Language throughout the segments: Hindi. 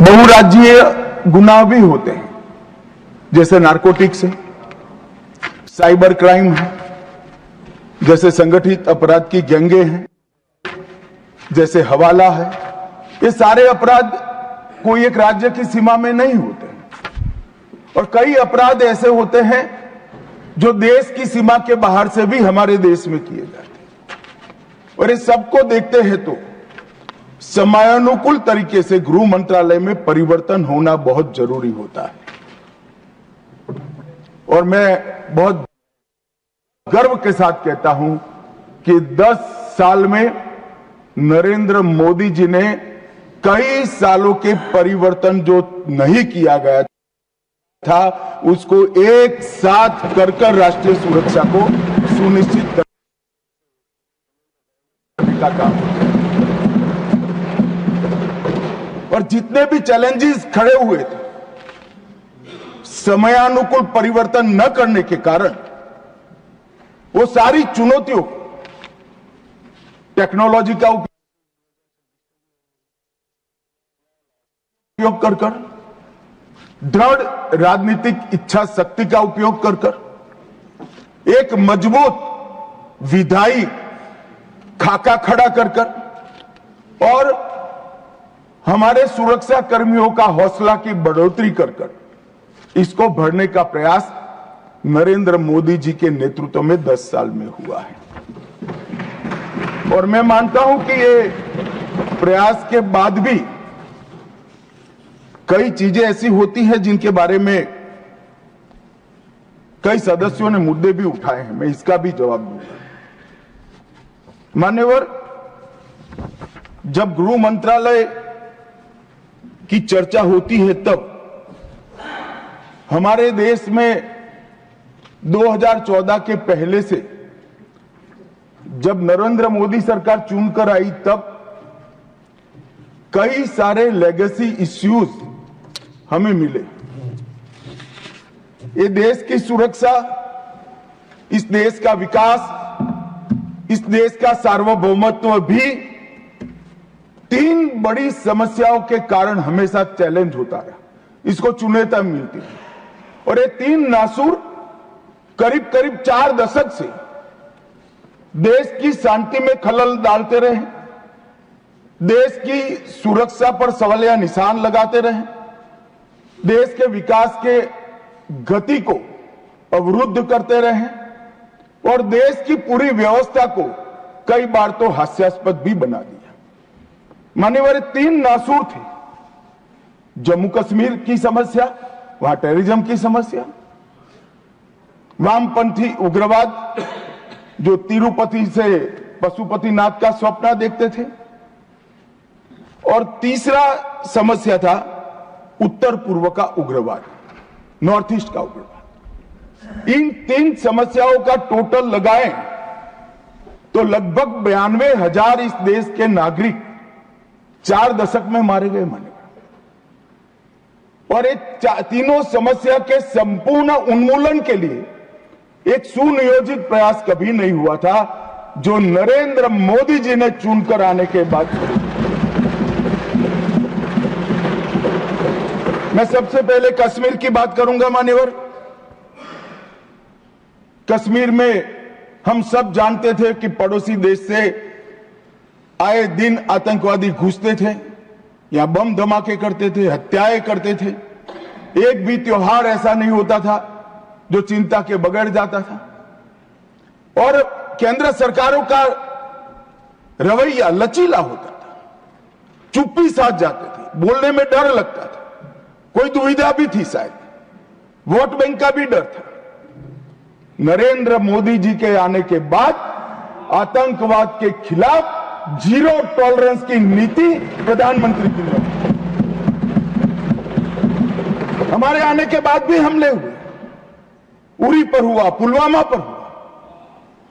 बहुराज्यीय गुनाह भी होते हैं, जैसे नारकोटिक्स है, साइबर क्राइम है, जैसे संगठित अपराध की गैंगे हैं, जैसे हवाला है। ये सारे अपराध कोई एक राज्य की सीमा में नहीं होते और कई अपराध ऐसे होते हैं जो देश की सीमा के बाहर से भी हमारे देश में किए जाते हैं। और इस सबको देखते हैं तो समयानुकूल तरीके से गृह मंत्रालय में परिवर्तन होना बहुत जरूरी होता है। और मैं बहुत गर्व के साथ कहता हूं कि 10 साल में नरेंद्र मोदी जी ने कई सालों के परिवर्तन जो नहीं किया गया था उसको एक साथ कर राष्ट्रीय सुरक्षा को सुनिश्चित करने का काम किया। और जितने भी चैलेंजेस खड़े हुए थे, समयानुकूल परिवर्तन न करने के कारण वो सारी चुनौतियों टेक्नोलॉजी का उपयोग कर दृढ़ राजनीतिक इच्छा शक्ति का उपयोग कर एक मजबूत विधायी खाका खड़ा कर और हमारे सुरक्षा कर्मियों का हौसला की बढ़ोतरी कर इसको बढ़ने का प्रयास नरेंद्र मोदी जी के नेतृत्व में 10 साल में हुआ है। और मैं मानता हूं कि ये प्रयास के बाद भी कई चीजें ऐसी होती हैं जिनके बारे में कई सदस्यों ने मुद्दे भी उठाए हैं, मैं इसका भी जवाब दूंगा। मान्यवर, जब गृह मंत्रालय की चर्चा होती है तब हमारे देश में 2014 के पहले से जब नरेंद्र मोदी सरकार चुनकर आई तब कई सारे लेगेसी इश्यूज हमें मिले। ये देश की सुरक्षा, इस देश का विकास, इस देश का सार्वभौमत्व भी 3 बड़ी समस्याओं के कारण हमेशा चैलेंज होता रहा, इसको चुनौतियां मिलती है। और ये 3 नासूर करीब करीब 4 दशक से देश की शांति में खलल डालते रहे, देश की सुरक्षा पर सवालिया निशान लगाते रहे, देश के विकास के गति को अवरुद्ध करते रहे और देश की पूरी व्यवस्था को कई बार तो हास्यास्पद भी बना दिया। मान्यवर, 3 नासूर थे। जम्मू कश्मीर की समस्या, वहां टेररिज्म की समस्या, वामपंथी उग्रवाद जो तिरुपति से पशुपतिनाथ का स्वप्न देखते थे, और तीसरा समस्या था उत्तर पूर्व का उग्रवाद, नॉर्थ ईस्ट का उग्रवाद। इन 3 समस्याओं का टोटल लगाएं तो लगभग 92,000 इस देश के नागरिक 4 दशक में मारे गए। माने और एक तीनों समस्या के संपूर्ण उन्मूलन के लिए एक सुनियोजित प्रयास कभी नहीं हुआ था जो नरेंद्र मोदी जी ने चुनकर आने के बाद। मैं सबसे पहले कश्मीर की बात करूंगा। मान्यवर, कश्मीर में हम सब जानते थे कि पड़ोसी देश से आए दिन आतंकवादी घुसते थे, यहां बम धमाके करते थे, हत्याएं करते थे। एक भी त्योहार ऐसा नहीं होता था जो चिंता के बगैर जाता था। और केंद्र सरकारों का रवैया लचीला होता था, चुप्पी साध जाते थे, बोलने में डर लगता था, कोई दुविधा भी थी, शायद वोट बैंक का भी डर था। नरेंद्र मोदी जी के आने के बाद आतंकवाद के खिलाफ 0 टॉलरेंस की नीति प्रधानमंत्री की ने। हमारे आने के बाद भी हमले हुए, उरी पर हुआ, पुलवामा पर हुआ।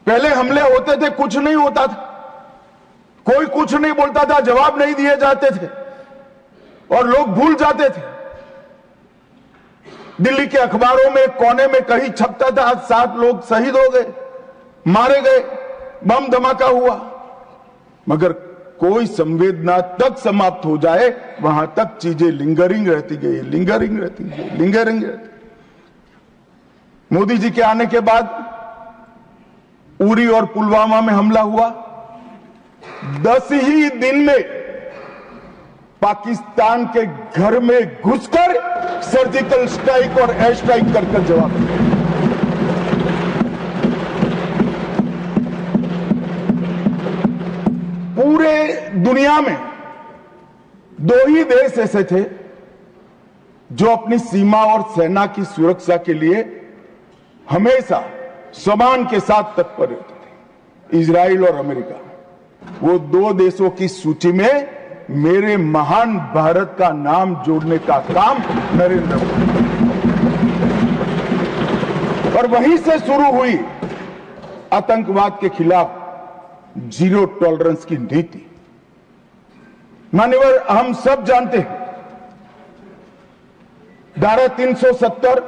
पहले हमले होते थे, कुछ नहीं होता था, कोई कुछ नहीं बोलता था, जवाब नहीं दिए जाते थे और लोग भूल जाते थे। दिल्ली के अखबारों में कोने में कहीं छपता था, आज 7 लोग शहीद हो गए, मारे गए, बम धमाका हुआ। मगर कोई संवेदना तक समाप्त हो जाए, वहां तक चीजें लिंगरिंग रहती गई, लिंगरिंग रहती गई, लिंगरिंग रहती। मोदी जी के आने के बाद उरी और पुलवामा में हमला हुआ। 10 ही दिन में पाकिस्तान के घर में घुसकर सर्जिकल स्ट्राइक और एयर स्ट्राइक कर जवाब दिया। पूरे दुनिया में 2 ही देश ऐसे थे जो अपनी सीमा और सेना की सुरक्षा के लिए हमेशा सम्मान के साथ तत्पर रहते थे, इजराइल और अमेरिका। वो 2 देशों की सूची में मेरे महान भारत का नाम जोड़ने का काम नरेंद्र मोदी, और वहीं से शुरू हुई आतंकवाद के खिलाफ जीरो टॉलरेंस की नीति। मान्यवर, हम सब जानते हैं धारा 370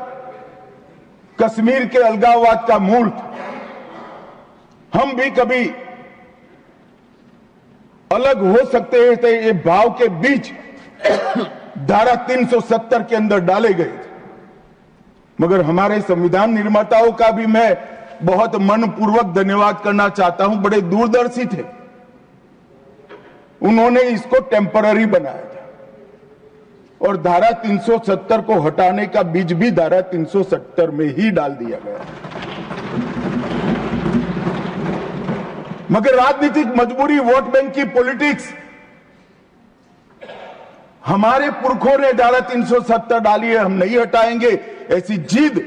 कश्मीर के अलगाववाद का मूल था। हम भी कभी अलग हो सकते हैं, तो ये भाव के बीच धारा 370 के अंदर डाले गए थे। मगर हमारे संविधान निर्माताओं का भी मैं बहुत मनपूर्वक धन्यवाद करना चाहता हूं। बड़े दूरदर्शी थे, उन्होंने इसको टेम्पररी बनाया था और धारा 370 को हटाने का बीज भी धारा 370 में ही डाल दिया गया। मगर राजनीतिक मजबूरी, वोट बैंक की पॉलिटिक्स, हमारे पुरखों ने धारा 370 डाली है, हम नहीं हटाएंगे, ऐसी जिद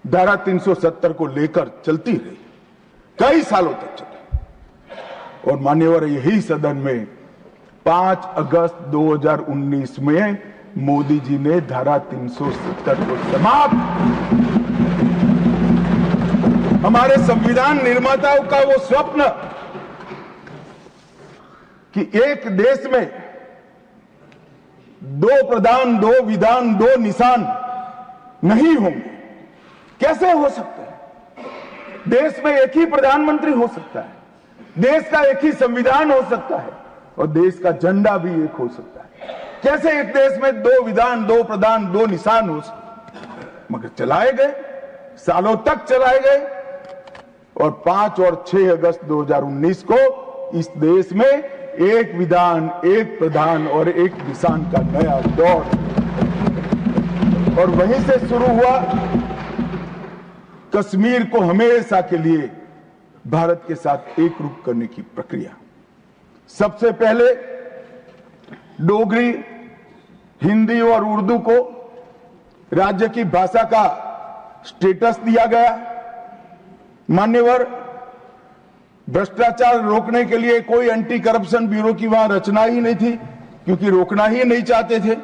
धारा 370 को लेकर चलती रही, कई सालों तक चली। और मान्यवर, यही सदन में 5 अगस्त 2019 में मोदी जी ने धारा 370 को समाप्त। हमारे संविधान निर्माताओं का वो स्वप्न कि एक देश में 2 प्रधान, 2 विधान, 2 निशान नहीं होंगे, कैसे हो सकता है? देश में एक ही प्रधानमंत्री हो सकता है, देश का एक ही संविधान हो सकता है और देश का झंडा भी एक हो सकता है। कैसे एक देश में 2 विधान, 2 प्रधान, 2 निशान हो सकते? मगर चलाए गए, सालों तक चलाए गए। और 5 और 6 अगस्त 2019 को इस देश में एक विधान, एक प्रधान और एक निशान का नया दौर, और वहीं से शुरू हुआ कश्मीर को हमेशा के लिए भारत के साथ एकरूप करने की प्रक्रिया। सबसे पहले डोगरी, हिंदी और उर्दू को राज्य की भाषा का स्टेटस दिया गया। मान्यवर, भ्रष्टाचार रोकने के लिए कोई एंटी करप्शन ब्यूरो की वहां रचना ही नहीं थी, क्योंकि रोकना ही नहीं चाहते थे।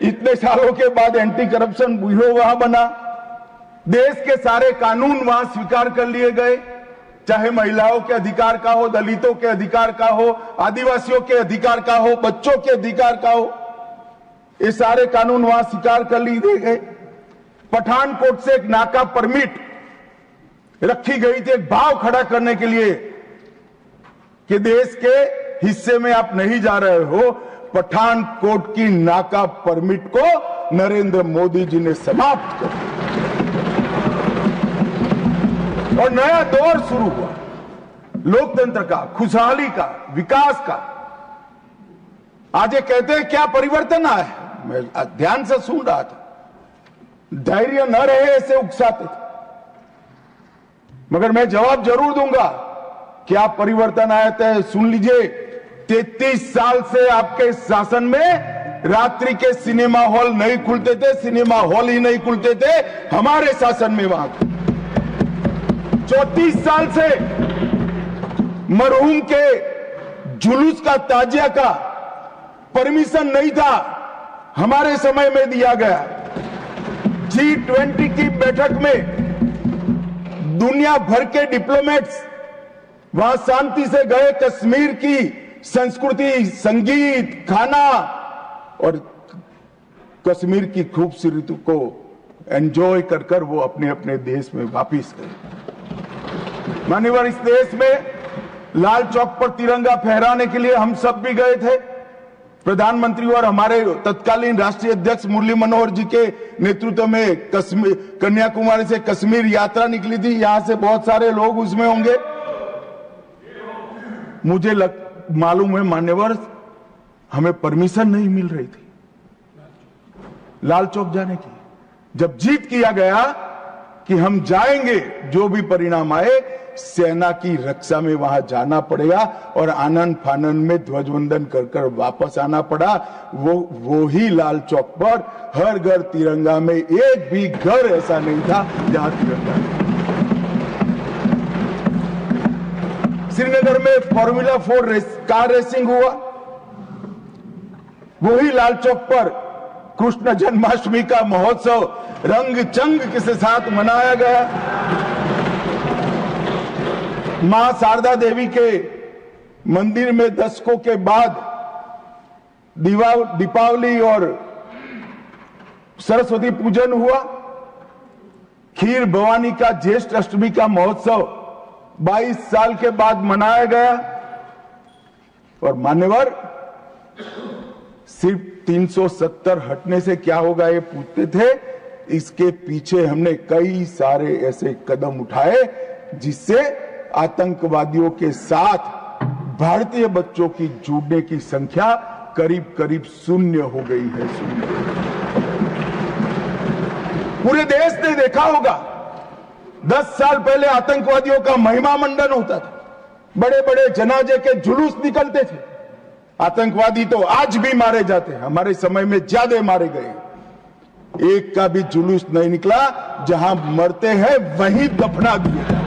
इतने सालों के बाद एंटी करप्शन ब्यूरो वहां बना। देश के सारे कानून वहां स्वीकार कर लिए गए, चाहे महिलाओं के अधिकार का हो, दलितों के अधिकार का हो, आदिवासियों के अधिकार का हो, बच्चों के अधिकार का हो, ये सारे कानून वहां स्वीकार कर लिए गए। पठानकोट से एक नाका परमिट रखी गई थी, एक भाव खड़ा करने के लिए कि देश के हिस्से में आप नहीं जा रहे हो। पठानकोट की नाका परमिट को नरेंद्र मोदी जी ने समाप्त कर दिया और नया दौर शुरू हुआ, लोकतंत्र का, खुशहाली का, विकास का। आज ये कहते हैं क्या परिवर्तन आया है? मैं ध्यान से सुन रहा था, धैर्य न रहे ऐसे उकसाते थे, मगर मैं जवाब जरूर दूंगा। क्या परिवर्तन आया था? सुन लीजिए, 33 साल से आपके शासन में रात्रि के सिनेमा हॉल नहीं खुलते थे, सिनेमा हॉल ही नहीं खुलते थे हमारे शासन में। वहां 34 साल से मरहूम के जुलूस का, ताजिया का परमिशन नहीं था, हमारे समय में दिया गया। G20 की बैठक में दुनिया भर के डिप्लोमेट्स वहां शांति से गए, कश्मीर की संस्कृति, संगीत, खाना और कश्मीर की खूबसूरती को एंजॉय कर कर वो अपने अपने देश में वापिस गए। मान्यवर, इस देश में लाल चौक पर तिरंगा फहराने के लिए हम सब भी गए थे। प्रधानमंत्री और हमारे तत्कालीन राष्ट्रीय अध्यक्ष मुरली मनोहर जी के नेतृत्व में कन्याकुमारी से कश्मीर यात्रा निकली थी। यहां से बहुत सारे लोग उसमें होंगे। मुझे मालूम है मान्यवर, हमें परमिशन नहीं मिल रही थी लाल चौक जाने की। जब जीत किया गया कि हम जाएंगे, जो भी परिणाम आए, सेना की रक्षा में वहां जाना पड़ेगा और आनंद फानन में ध्वजवंदन कर कर वापस आना पड़ा। वो ही लाल चौक पर हर घर तिरंगा में एक भी घर ऐसा नहीं था जहां तिरंगा नहीं। श्रीनगर में फॉर्मूला 4 कार रेसिंग हुआ, वही लाल चौक पर कृष्ण जन्माष्टमी का महोत्सव रंग चंग के साथ मनाया गया। मां शारदा देवी के मंदिर में दशकों के बाद दीपावली और सरस्वती पूजन हुआ। खीर भवानी का ज्येष्ठ अष्टमी का महोत्सव 22 साल के बाद मनाया गया। और मान्यवर, सिर्फ 370 हटने से क्या होगा ये पूछते थे। इसके पीछे हमने कई सारे ऐसे कदम उठाए जिससे आतंकवादियों के साथ भारतीय बच्चों की जुड़ने की संख्या करीब करीब 0 हो गई है। 0। पूरे देश ने देखा होगा, 10 साल पहले आतंकवादियों का महिमा मंडन होता था, बड़े बड़े जनाजे के जुलूस निकलते थे। आतंकवादी तो आज भी मारे जाते हैं, हमारे समय में ज्यादा मारे गए। एक का भी जुलूस नहीं निकला, जहां मरते हैं वहीं दफना दिए जाते।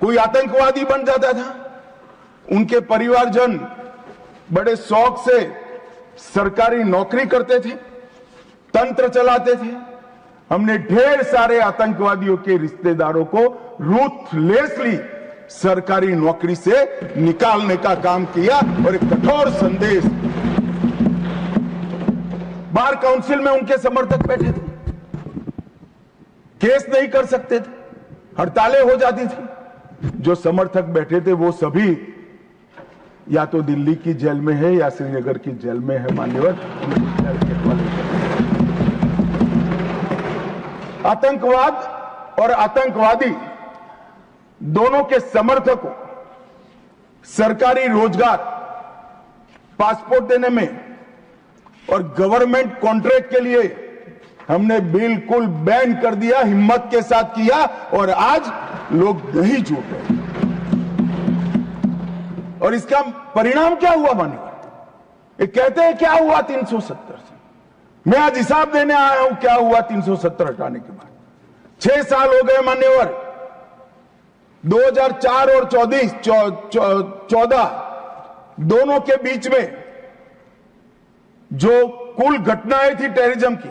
कोई आतंकवादी बन जाता था, उनके परिवारजन बड़े शौक से सरकारी नौकरी करते थे, तंत्र चलाते थे। हमने ढेर सारे आतंकवादियों के रिश्तेदारों को रूथलेसली सरकारी नौकरी से निकालने का काम किया और एक कठोर संदेश। बार काउंसिल में उनके समर्थक बैठे थे, केस नहीं कर सकते थे, हड़तालें हो जाती थी। जो समर्थक बैठे थे वो सभी या तो दिल्ली की जेल में है या श्रीनगर की जेल में है। मान्यवर, आतंकवाद और आतंकवादी दोनों के समर्थकों सरकारी रोजगार, पासपोर्ट देने में और गवर्नमेंट कॉन्ट्रैक्ट के लिए हमने बिल्कुल बैन कर दिया, हिम्मत के साथ किया और आज लोग नहीं जुड़ रहे। और इसका परिणाम क्या हुआ मान्यवर? ये कहते हैं क्या हुआ 370 से। मैं आज हिसाब देने आया हूं क्या हुआ 370 हटाने के बाद। 6 साल हो गए मान्यवर। 2004 और 14 दोनों के बीच में जो कुल घटनाएं थी टेररिज्म की,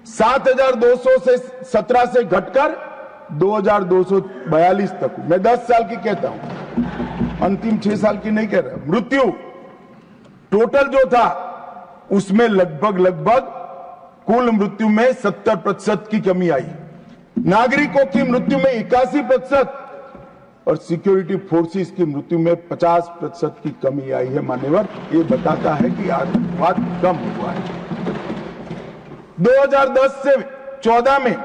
7,200 से 17 से घटकर 2,242 तक। मैं 10 साल की कहता हूं, अंतिम 6 साल की नहीं कह रहा। मृत्यु टोटल जो था उसमें लगभग कुल मृत्यु में 70% की कमी आई। नागरिकों की मृत्यु में 81% और सिक्योरिटी फोर्सेस की मृत्यु में 50% की कमी आई है। मान्यवर, ये बताता है कि आतंकवाद कम हुआ है। 2010 से 14 में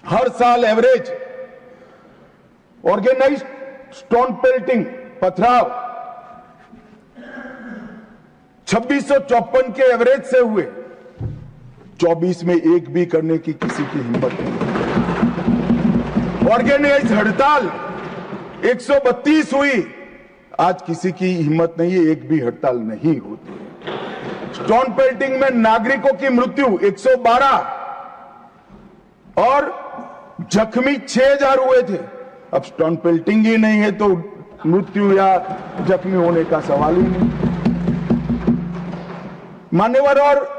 हर साल एवरेज ऑर्गेनाइज्ड स्टोन पेल्टिंग, पथराव 2654 के एवरेज से हुए। 24 में एक भी करने की किसी की हिम्मत नहीं। ऑर्गेनाइज्ड हड़ताल 132 हुई, आज किसी की हिम्मत नहीं है, एक भी हड़ताल नहीं होती। स्टोन पेल्टिंग में नागरिकों की मृत्यु 112 और जख्मी 6000 हुए थे। अब स्टोन पेल्टिंग ही नहीं है तो मृत्यु या जख्मी होने का सवाल ही नहीं। मान्यवर, और